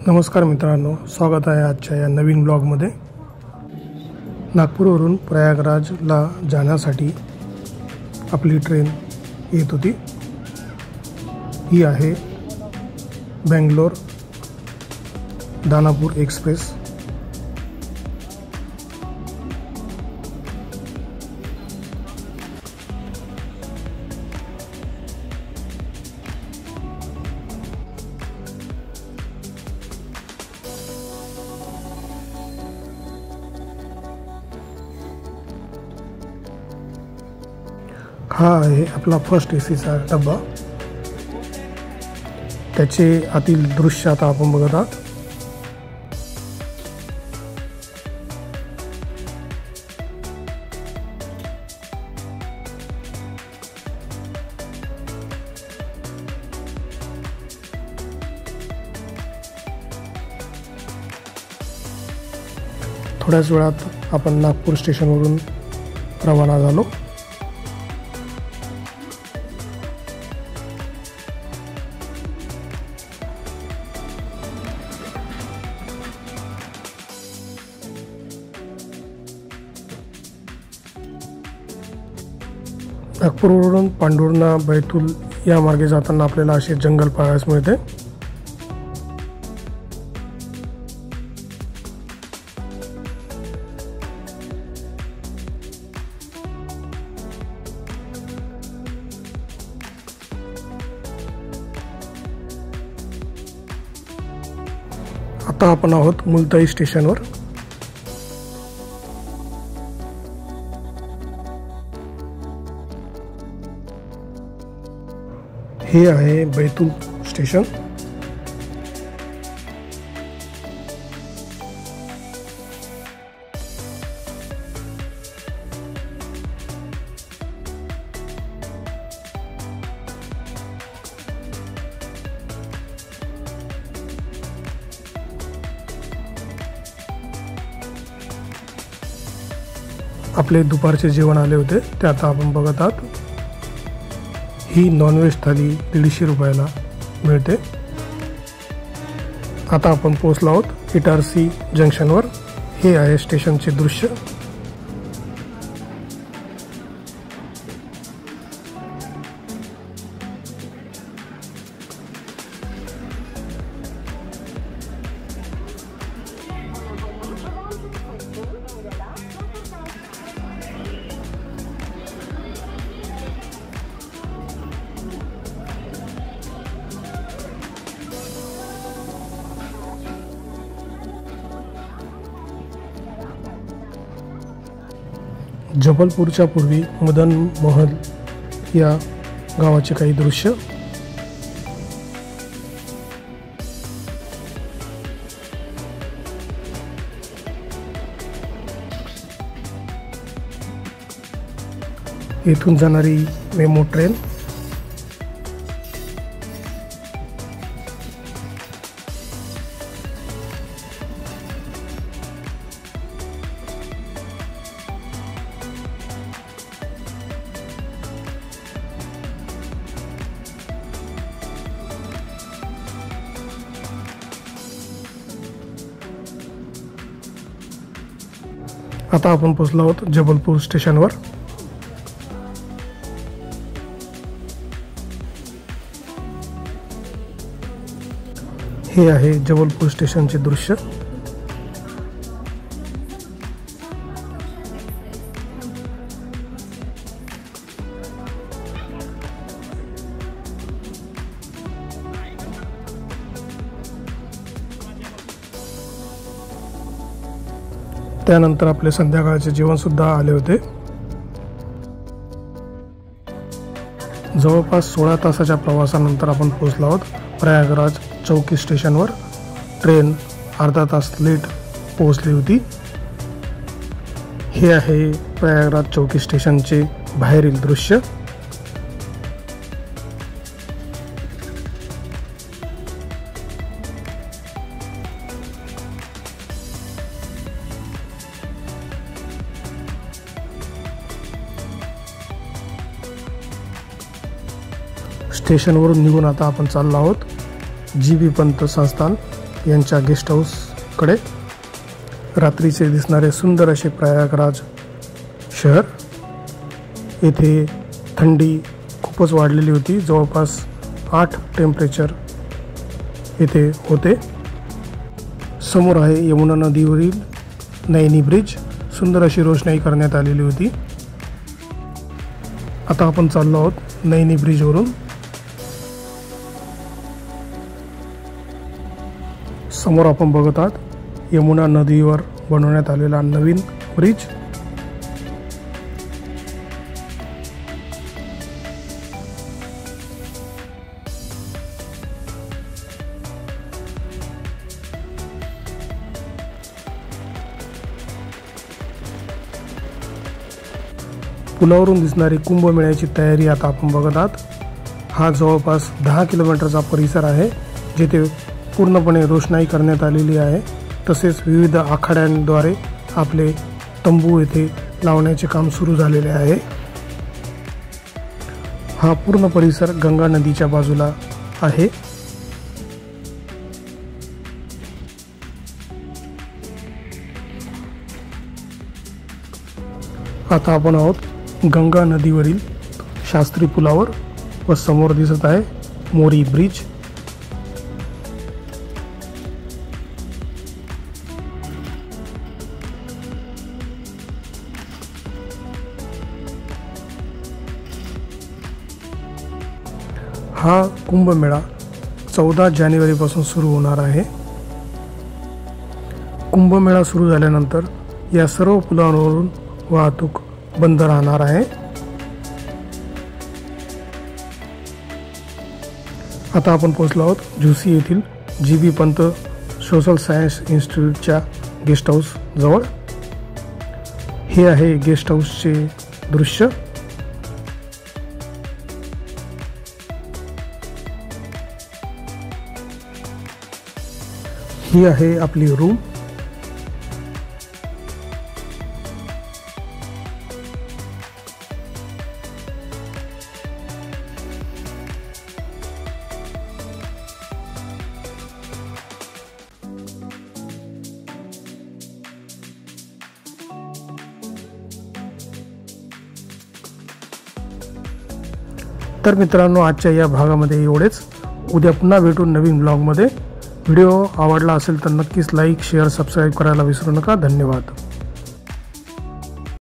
नमस्कार मित्रांनो, स्वागत आहे आजच्या या नवीन ब्लॉगमध्ये। नागपूरवरून प्रयागराजला जाण्यासाठी आपली ट्रेन येत होती। ही आहे बेंगलोर दानापूर एक्सप्रेस। हा आहे आपला फर्स्ट एसीचा डब्बा। त्याचे आतील दृश्य आता आपण बघत आहात। थोड्याच वेळात आपण नागपूर स्टेशनवरून रवाना झालो। नागपूरवरून पांडुर्णा बैतूल या मार्गे जाताना आपल्याला असे जंगल पाहायला मिळते। आता आपण आहोत मुलताई स्टेशनवर। हे आहे बैतूल स्टेशन। आपले दुपारचे जेवण आले होते ते आता आपण बघत आहात। ही नॉनव्हेज थाली 150 रुपयाला मिळते। आता आपण पोहोचलो आहोत इटारसी जंक्शनवर। हे आहे स्टेशनचे दृश्य। जबलपूरच्या पूर्वी मदन महल या गावाचे काही दृश्य। येथून जाणारी मेमो ट्रेन। आता आपण पोहोचलो आहोत जबलपूर स्टेशनवर। हे आहे जबलपूर स्टेशनचे दृश्य। त्यानंतर आपले संध्याकाळचे जेवण सुद्धा आले होते। जवळपास 16 तासाच्या प्रवासानंतर आपण पोहोचलो आहोत प्रयागराज चौकी स्टेशनवर। ट्रेन अर्धा तास लेट पोहोचली होती। हे आहे प्रयागराज चौकी स्टेशनचे बाहेरील दृश्य। स्टेशनवरून निघून आता आपण चाललो आहोत जी बी पंत संस्थान यांच्या गेस्ट हाऊसकडे रात्रीचे दिसणारे सुंदर असे प्रयागराज शहर। येथे थंडी खूपच वाढलेली होती, जवळपास 8 टेम्परेचर येथे होते। समोर आहे यमुना नदीवरील नैनी ब्रिज, सुंदर अशी रोषणाई करण्यात आलेली होती। आता आपण चाललो आहोत नैनी ब्रिजवरून। समोर आपण बघत आहात यमुना नदीवर बनवण्यात आलेला नवीन ब्रिज। पुलावरून दिसणारी कुंभमेळ्याची तयारी आता आपण बघत आहात। हा जवळपास 10 किलोमीटरचा परिसर आहे, जिथे पूर्णपणे रोषणाई करण्यात आलेली आहे। तसेच विविध आखाड्यांद्वारे आपले तंबू येथे लावण्याचे काम सुरू झालेले आहे। हा पूर्ण परिसर गंगा नदीच्या बाजूला आहे। आता आपण आहोत गंगा नदीवरील शास्त्री पुलावर व समोर दिसत आहे मोरी ब्रिज। हा कुंभमेळा 14 जानेवारीपासून सुरू होणार आहे। कुंभमेळा सुरू झाल्यानंतर या सर्व पुलांवरून वाहतूक बंद राहणार आहे। आता आपण पोहोचलो आहोत झुसी येथील जी.बी. पंत सोशल सायन्स इन्स्टिट्यूटच्या गेस्ट हाऊस जवळ। हे आहे गेस्ट हाऊसचे दृश्य। ही आहे आपली रूम। तर मित्रांनो, आजच्या या भागामध्ये एवढेच। उद्या पुन्हा भेटू नवीन ब्लॉगमध्ये। व्हिडिओ आवडला असेल तर नक्कीच लाईक, शेअर, सबस्क्राईब करायला विसरू नका। धन्यवाद।